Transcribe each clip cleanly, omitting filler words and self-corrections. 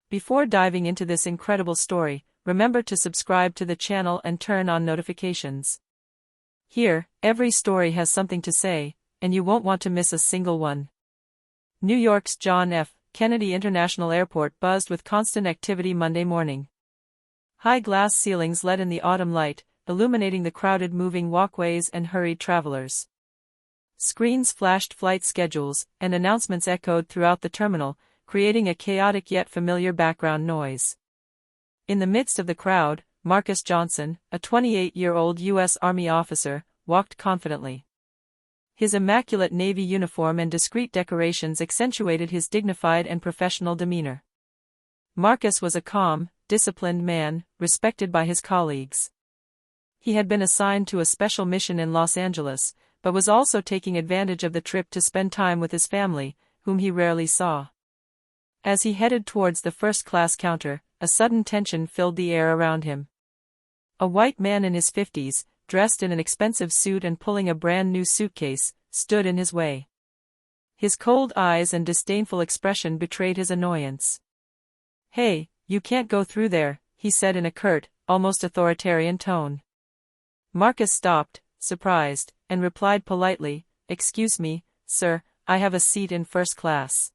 Before diving into this incredible story, remember to subscribe to the channel and turn on notifications. Here, every story has something to say, and you won't want to miss a single one. New York's John F. Kennedy International Airport buzzed with constant activity Monday morning. High glass ceilings let in the autumn light, illuminating the crowded moving walkways and hurried travelers. Screens flashed flight schedules, and announcements echoed throughout the terminal, creating a chaotic yet familiar background noise. In the midst of the crowd, Marcus Johnson, a 28-year-old U.S. Army officer, walked confidently. His immaculate Navy uniform and discreet decorations accentuated his dignified and professional demeanor. Marcus was a calm, disciplined man, respected by his colleagues. He had been assigned to a special mission in Los Angeles, but was also taking advantage of the trip to spend time with his family, whom he rarely saw. As he headed towards the first-class counter, a sudden tension filled the air around him. A white man in his 50s, dressed in an expensive suit and pulling a brand-new suitcase, stood in his way. His cold eyes and disdainful expression betrayed his annoyance. "Hey, you can't go through there," he said in a curt, almost authoritarian tone. Marcus stopped, surprised, and replied politely, "Excuse me, sir, I have a seat in first class."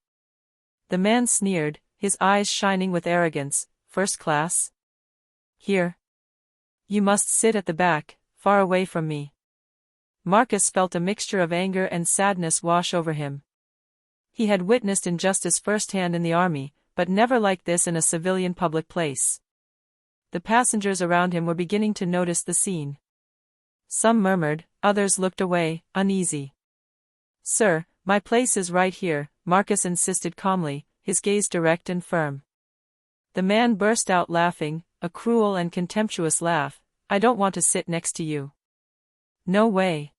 The man sneered, his eyes shining with arrogance. "First class? Here? You must sit at the back, far away from me." Marcus felt a mixture of anger and sadness wash over him. He had witnessed injustice firsthand in the army, but never like this in a civilian public place. The passengers around him were beginning to notice the scene. Some murmured, others looked away, uneasy. "Sir, my place is right here," Marcus insisted calmly, his gaze direct and firm. The man burst out laughing, a cruel and contemptuous laugh. "I don't want to sit next to you." "No way."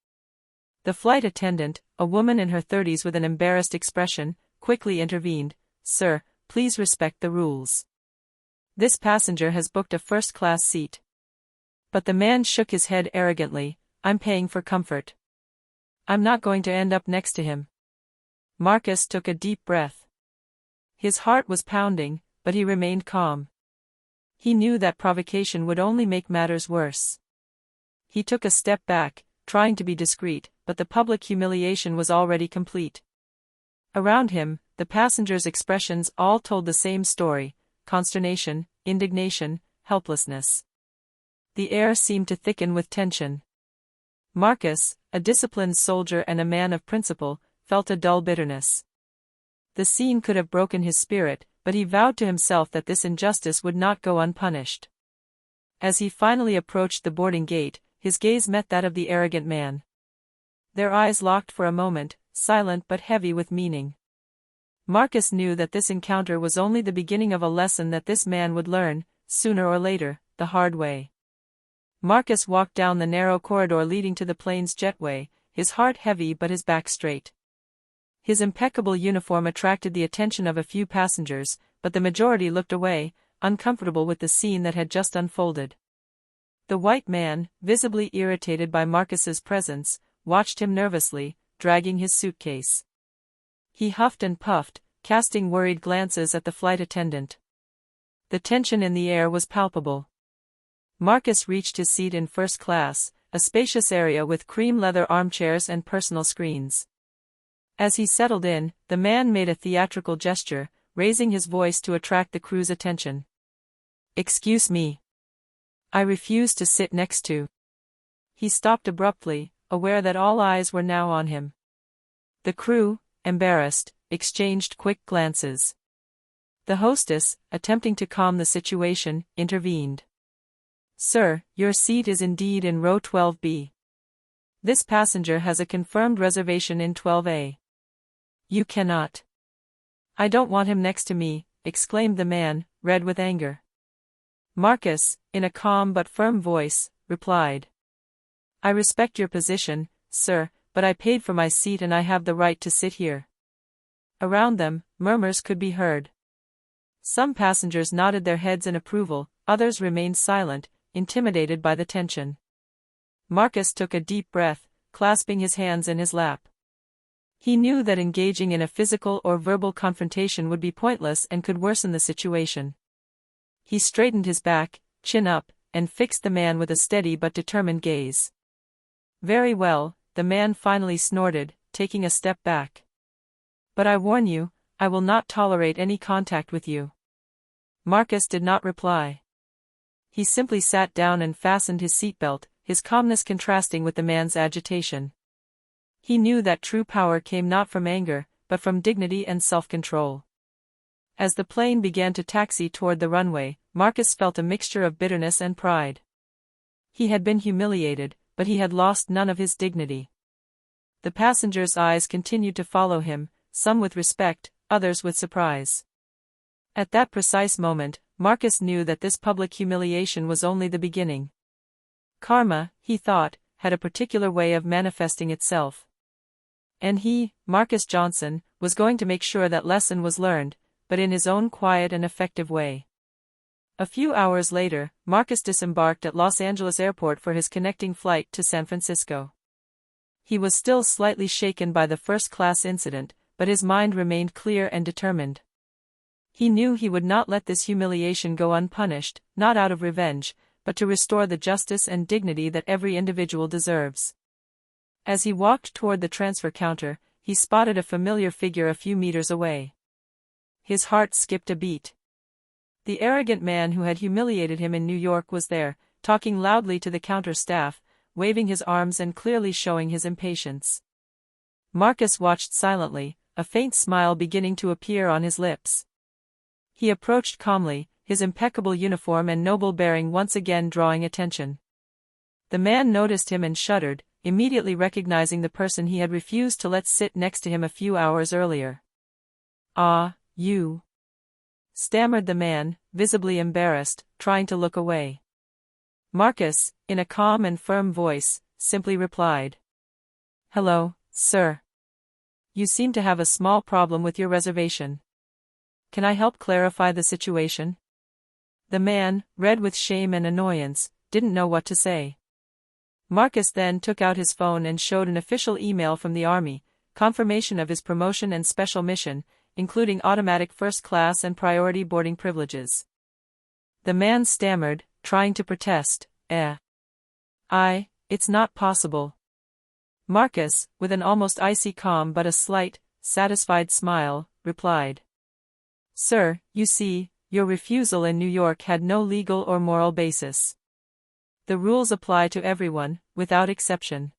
The flight attendant, a woman in her 30s with an embarrassed expression, quickly intervened. "Sir, please respect the rules. This passenger has booked a first-class seat." But the man shook his head arrogantly. "I'm paying for comfort. I'm not going to end up next to him." Marcus took a deep breath. His heart was pounding, but he remained calm. He knew that provocation would only make matters worse. He took a step back, trying to be discreet, but the public humiliation was already complete. Around him, the passengers' expressions all told the same story: consternation, indignation, helplessness. The air seemed to thicken with tension. Marcus, a disciplined soldier and a man of principle, felt a dull bitterness. The scene could have broken his spirit, but he vowed to himself that this injustice would not go unpunished. As he finally approached the boarding gate, his gaze met that of the arrogant man. Their eyes locked for a moment, silent but heavy with meaning. Marcus knew that this encounter was only the beginning of a lesson that this man would learn, sooner or later, the hard way. Marcus walked down the narrow corridor leading to the plane's jetway, his heart heavy but his back straight. His impeccable uniform attracted the attention of a few passengers, but the majority looked away, uncomfortable with the scene that had just unfolded. The white man, visibly irritated by Marcus's presence, watched him nervously, dragging his suitcase. He huffed and puffed, casting worried glances at the flight attendant. The tension in the air was palpable. Marcus reached his seat in first class, a spacious area with cream leather armchairs and personal screens. As he settled in, the man made a theatrical gesture, raising his voice to attract the crew's attention. "Excuse me. I refuse to sit next to." He stopped abruptly, aware that all eyes were now on him. The crew, embarrassed, exchanged quick glances. The hostess, attempting to calm the situation, intervened. "Sir, your seat is indeed in row 12B. This passenger has a confirmed reservation in 12A. You cannot." "I don't want him next to me," exclaimed the man, red with anger. Marcus, in a calm but firm voice, replied. "I respect your position, sir, but I paid for my seat and I have the right to sit here." Around them, murmurs could be heard. Some passengers nodded their heads in approval, others remained silent, intimidated by the tension. Marcus took a deep breath, clasping his hands in his lap. He knew that engaging in a physical or verbal confrontation would be pointless and could worsen the situation. He straightened his back, chin up, and fixed the man with a steady but determined gaze. "Very well," the man finally snorted, taking a step back. "But I warn you, I will not tolerate any contact with you." Marcus did not reply. He simply sat down and fastened his seatbelt, his calmness contrasting with the man's agitation. He knew that true power came not from anger, but from dignity and self-control. As the plane began to taxi toward the runway, Marcus felt a mixture of bitterness and pride. He had been humiliated, but he had lost none of his dignity. The passengers' eyes continued to follow him, some with respect, others with surprise. At that precise moment, Marcus knew that this public humiliation was only the beginning. Karma, he thought, had a particular way of manifesting itself. And he, Marcus Johnson, was going to make sure that lesson was learned, but in his own quiet and effective way. A few hours later, Marcus disembarked at Los Angeles Airport for his connecting flight to San Francisco. He was still slightly shaken by the first-class incident, but his mind remained clear and determined. He knew he would not let this humiliation go unpunished, not out of revenge, but to restore the justice and dignity that every individual deserves. As he walked toward the transfer counter, he spotted a familiar figure a few meters away. His heart skipped a beat. The arrogant man who had humiliated him in New York was there, talking loudly to the counter staff, waving his arms and clearly showing his impatience. Marcus watched silently, a faint smile beginning to appear on his lips. He approached calmly, his impeccable uniform and noble bearing once again drawing attention. The man noticed him and shuddered, immediately recognizing the person he had refused to let sit next to him a few hours earlier. "Ah, you," stammered the man, visibly embarrassed, trying to look away. Marcus, in a calm and firm voice, simply replied, "Hello, sir. You seem to have a small problem with your reservation. Can I help clarify the situation?" The man, red with shame and annoyance, didn't know what to say. Marcus then took out his phone and showed an official email from the Army, confirmation of his promotion and special mission, including automatic first class and priority boarding privileges. The man stammered, trying to protest, It's not possible." Marcus, with an almost icy calm but a slight, satisfied smile, replied, "Sir, you see, your refusal in New York had no legal or moral basis. The rules apply to everyone, without exception.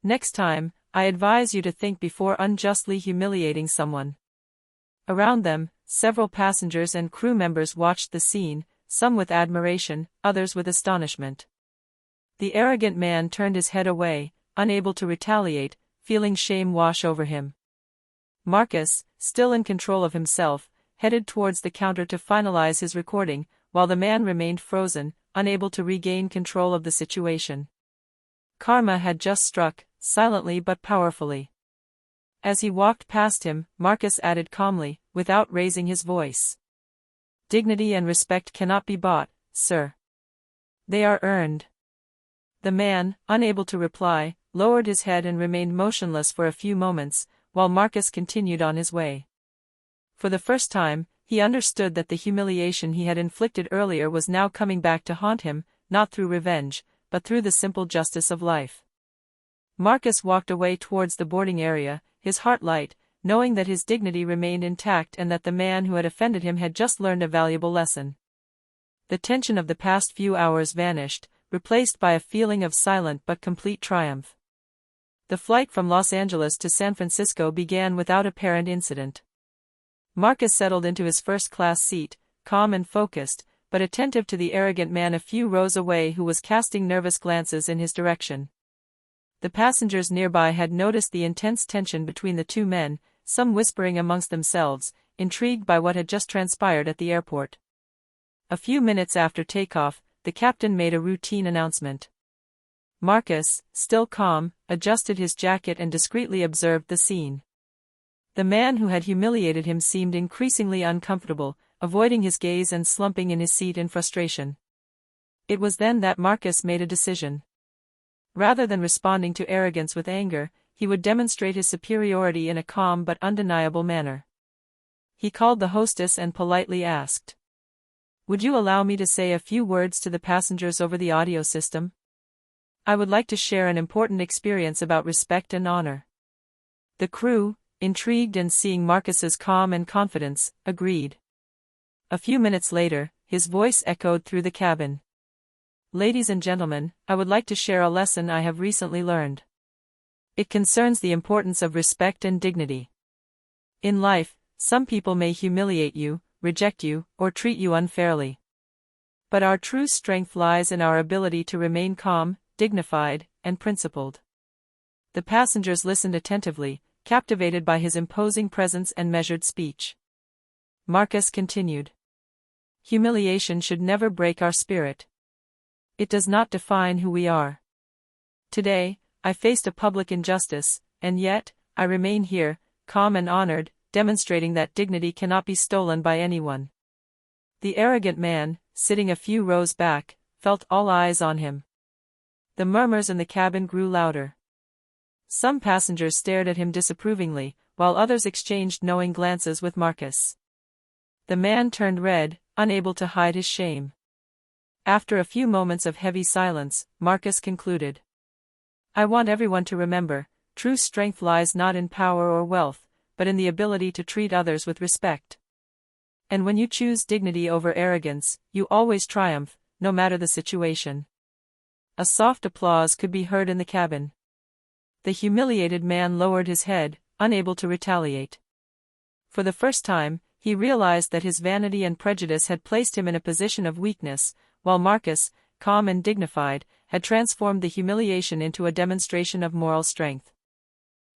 Next time, I advise you to think before unjustly humiliating someone." Around them, several passengers and crew members watched the scene, some with admiration, others with astonishment. The arrogant man turned his head away, unable to retaliate, feeling shame wash over him. Marcus, still in control of himself, headed towards the counter to finalize his recording, while the man remained frozen, unable to regain control of the situation. Karma had just struck, silently but powerfully. As he walked past him, Marcus added calmly, without raising his voice, "Dignity and respect cannot be bought, sir. They are earned." The man, unable to reply, lowered his head and remained motionless for a few moments, while Marcus continued on his way. For the first time, he understood that the humiliation he had inflicted earlier was now coming back to haunt him, not through revenge, but through the simple justice of life. Marcus walked away towards the boarding area, his heart light, knowing that his dignity remained intact and that the man who had offended him had just learned a valuable lesson. The tension of the past few hours vanished, replaced by a feeling of silent but complete triumph. The flight from Los Angeles to San Francisco began without apparent incident. Marcus settled into his first-class seat, calm and focused, but attentive to the arrogant man a few rows away who was casting nervous glances in his direction. The passengers nearby had noticed the intense tension between the two men, some whispering amongst themselves, intrigued by what had just transpired at the airport. A few minutes after takeoff, the captain made a routine announcement. Marcus, still calm, adjusted his jacket and discreetly observed the scene. The man who had humiliated him seemed increasingly uncomfortable, avoiding his gaze and slumping in his seat in frustration. It was then that Marcus made a decision. Rather than responding to arrogance with anger, he would demonstrate his superiority in a calm but undeniable manner. He called the hostess and politely asked, "Would you allow me to say a few words to the passengers over the audio system? I would like to share an important experience about respect and honor." The crew, intrigued and seeing Marcus's calm and confidence, agreed. A few minutes later, his voice echoed through the cabin. "Ladies and gentlemen, I would like to share a lesson I have recently learned. It concerns the importance of respect and dignity. In life, some people may humiliate you, reject you, or treat you unfairly. But our true strength lies in our ability to remain calm, dignified, and principled." The passengers listened attentively, captivated by his imposing presence and measured speech. Marcus continued, "Humiliation should never break our spirit. It does not define who we are. Today, I faced a public injustice, and yet, I remain here, calm and honored, demonstrating that dignity cannot be stolen by anyone." The arrogant man, sitting a few rows back, felt all eyes on him. The murmurs in the cabin grew louder. Some passengers stared at him disapprovingly, while others exchanged knowing glances with Marcus. The man turned red, unable to hide his shame. After a few moments of heavy silence, Marcus concluded, "I want everyone to remember, true strength lies not in power or wealth, but in the ability to treat others with respect. And when you choose dignity over arrogance, you always triumph, no matter the situation." A soft applause could be heard in the cabin. The humiliated man lowered his head, unable to retaliate. For the first time, he realized that his vanity and prejudice had placed him in a position of weakness, while Marcus, calm and dignified, had transformed the humiliation into a demonstration of moral strength.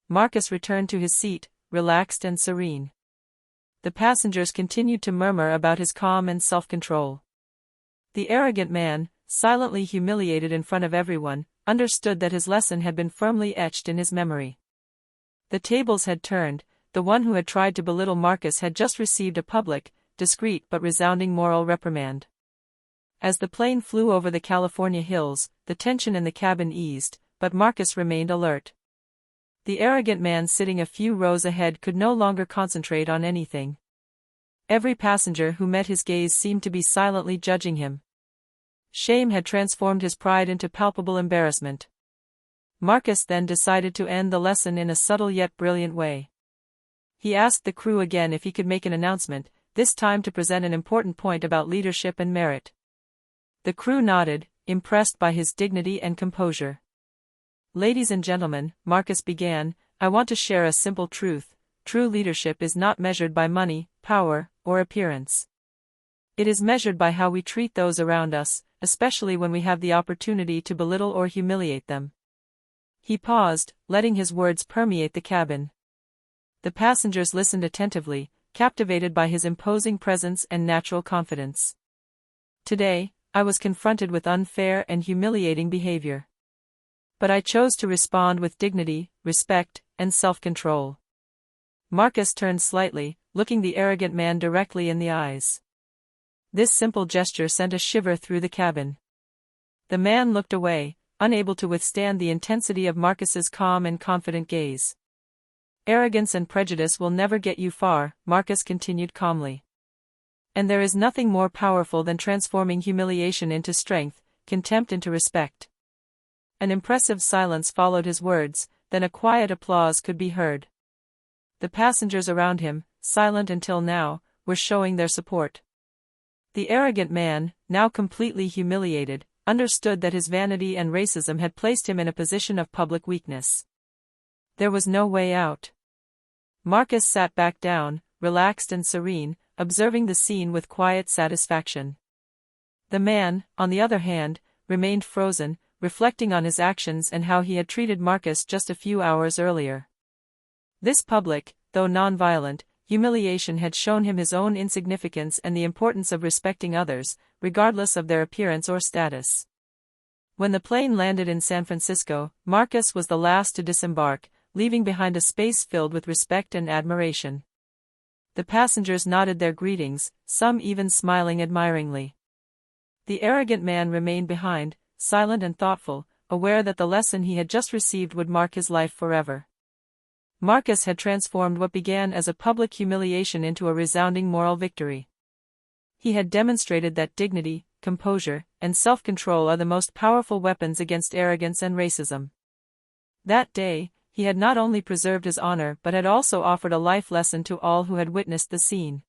Marcus returned to his seat, relaxed and serene. The passengers continued to murmur about his calm and self-control. The arrogant man, silently humiliated in front of everyone, understood that his lesson had been firmly etched in his memory. The tables had turned. The one who had tried to belittle Marcus had just received a public, discreet but resounding moral reprimand. As the plane flew over the California hills, the tension in the cabin eased, but Marcus remained alert. The arrogant man sitting a few rows ahead could no longer concentrate on anything. Every passenger who met his gaze seemed to be silently judging him. Shame had transformed his pride into palpable embarrassment. Marcus then decided to end the lesson in a subtle yet brilliant way. He asked the crew again if he could make an announcement, this time to present an important point about leadership and merit. The crew nodded, impressed by his dignity and composure. "Ladies and gentlemen," Marcus began, "I want to share a simple truth. True leadership is not measured by money, power, or appearance. It is measured by how we treat those around us, especially when we have the opportunity to belittle or humiliate them." He paused, letting his words permeate the cabin. The passengers listened attentively, captivated by his imposing presence and natural confidence. "Today, I was confronted with unfair and humiliating behavior. But I chose to respond with dignity, respect, and self-control." Marcus turned slightly, looking the arrogant man directly in the eyes. This simple gesture sent a shiver through the cabin. The man looked away, unable to withstand the intensity of Marcus's calm and confident gaze. "Arrogance and prejudice will never get you far," Marcus continued calmly. "And there is nothing more powerful than transforming humiliation into strength, contempt into respect." An impressive silence followed his words, then a quiet applause could be heard. The passengers around him, silent until now, were showing their support. The arrogant man, now completely humiliated, understood that his vanity and racism had placed him in a position of public weakness. There was no way out. Marcus sat back down, relaxed and serene, observing the scene with quiet satisfaction. The man, on the other hand, remained frozen, reflecting on his actions and how he had treated Marcus just a few hours earlier. This public, though non-violent, humiliation had shown him his own insignificance and the importance of respecting others, regardless of their appearance or status. When the plane landed in San Francisco, Marcus was the last to disembark, leaving behind a space filled with respect and admiration. The passengers nodded their greetings, some even smiling admiringly. The arrogant man remained behind, silent and thoughtful, aware that the lesson he had just received would mark his life forever. Marcus had transformed what began as a public humiliation into a resounding moral victory. He had demonstrated that dignity, composure, and self-control are the most powerful weapons against arrogance and racism. That day, he had not only preserved his honor but had also offered a life lesson to all who had witnessed the scene.